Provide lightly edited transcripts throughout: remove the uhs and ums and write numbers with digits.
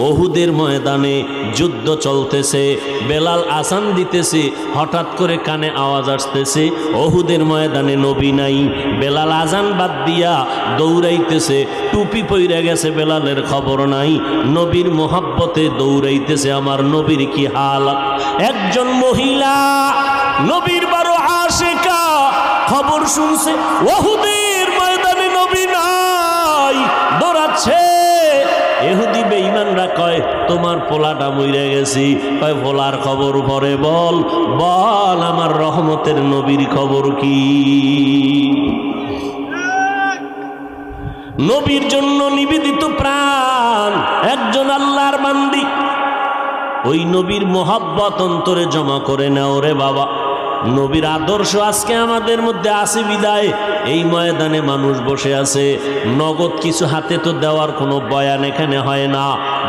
ওহুদের ময়দানে যুদ্ধ চলতেছে, বেলাল আজান দিতেছে, হঠাৎ করে কানে আওয়াজ আসতেছে ওহুদের ময়দানে নবী নাই। বেলাল আজান বাদ দিয়া দৌড়াইতেছে, টুপি পইরা গেছে, বেলালের খবর নাই। নবীর মোহাব্বতে দৌড়াইতেছে, আমার নবীর কি হালাত। একজন মহিলা নবীর বড় আশিকা, খবর শুনছে ওহুদের ময়দানে নবী নাই, দৌড়াচ্ছে। ইহুদি বেঈমানরা কয় তোমার পোলাটা মইরা গেছি। কয় পোলার খবর পরে বল, বল আমার রহমতের নবীর খবর কি। নবীর জন্য নিবেদিত প্রাণ একজন আল্লাহর বান্দি, ওই নবীর মোহাব্বত অন্তরে জমা করে নাও রে বাবা। নবীর আদর্শ আজকে আমাদের মধ্যে আছে বিদায় এই ময়দানে মানুষ বসে আছে। নগদ কিছু হাতে তো দেওয়ার কোনো বয়ান এখানে হয় না,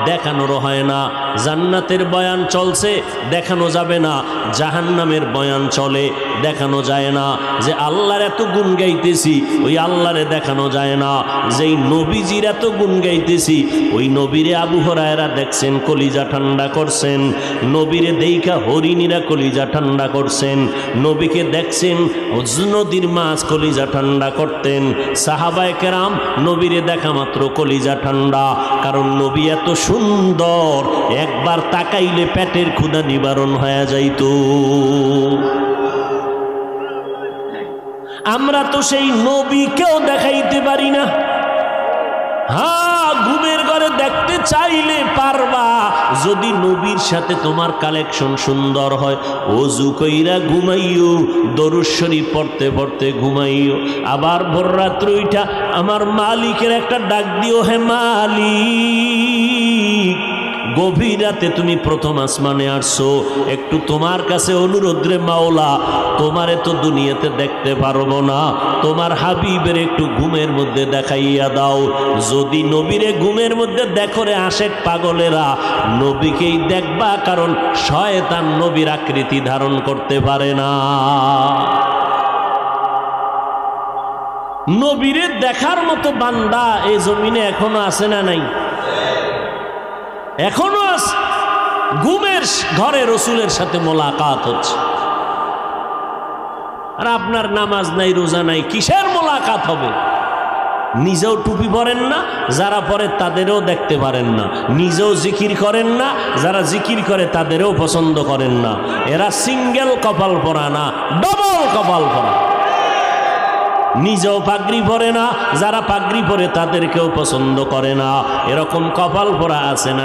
দেখানোরও হয় না। জান্নাতের বয়ান চলছে, দেখানো যাবে না। জাহান্নামের বয়ান চলে, দেখানো যায় না। যে আল্লাহর এত গুণ গাইতেছি ওই আল্লাহরে দেখানো যায় না। যেই নবীজির এত গুণ গাইতেছি ওই নবীরে আবু হুরায়রা দেখছেন কলিজা ঠান্ডা করছেন, নবীরে দেইখা হরিণীরা কলিজা ঠান্ডা করছেন, নবীকে দেখছেন নদীর মাছ কলিজা ঠান্ডা করতেন। সাহাবায়ে কেরাম নবীরে দেখা মাত্র কলিজা ঠান্ডা, কারণ নবী এত সুন্দর, একবার তাকাইলে পেটের ক্ষুধা নিবারণ হয়ে যাইত। আমরা তো সেই নবীকেও দেখাইতে পারি না। হ্যাঁ, ঘুমের ঘরে দেখতে চাইলে পারবা, যদি নবীর সাথে তোমার কালেকশন সুন্দর হয়। ওযু কইরা ঘুমাইও, দরুদ শরীফ পড়তে পড়তে ঘুমাইও। আবার ভোর রাত্রে উঠা আমার মালিকের একটা ডাক দিও, হে মালিক গভীর রাতে তুমি প্রথম আসমানে আসছো, একটু তোমার কাছে অনুরোধ রে মাওলা, তোমারে তো দুনিয়াতে দেখতে পারবো না, তোমার হাবিবের একটু ঘুমের মধ্যে দেখাইয়া দাও। যদি নবীরে ঘুমের মধ্যে দেখো রে আশেক পাগলেরা, নবীকেই দেখবা, কারণ শয়তান নবীর আকৃতি ধারণ করতে পারে না। নবীরে দেখার মতো বান্দা এই জমিনে এখনো আছে না নাই? এখনো আছে। ঘুমের ঘরে রসুলের সাথে মোলাকাত হচ্ছে, আর আপনার নামাজ নাই, রোজা নাই, কিসের মোলাকাত হবে? নিজেও টুপি পরেন না, যারা পরে তাদেরও দেখতে পারেন না। নিজেও জিকির করেন না, যারা জিকির করে তাদেরও পছন্দ করেন না। এরা সিঙ্গেল কপাল পরা না, ডবল কপাল পরা। নিজেও পাগড়ি পরে না, যারা পাগড়ি পরে তাদেরকেও পছন্দ করে না। এরকম কপাল পরা আছে না?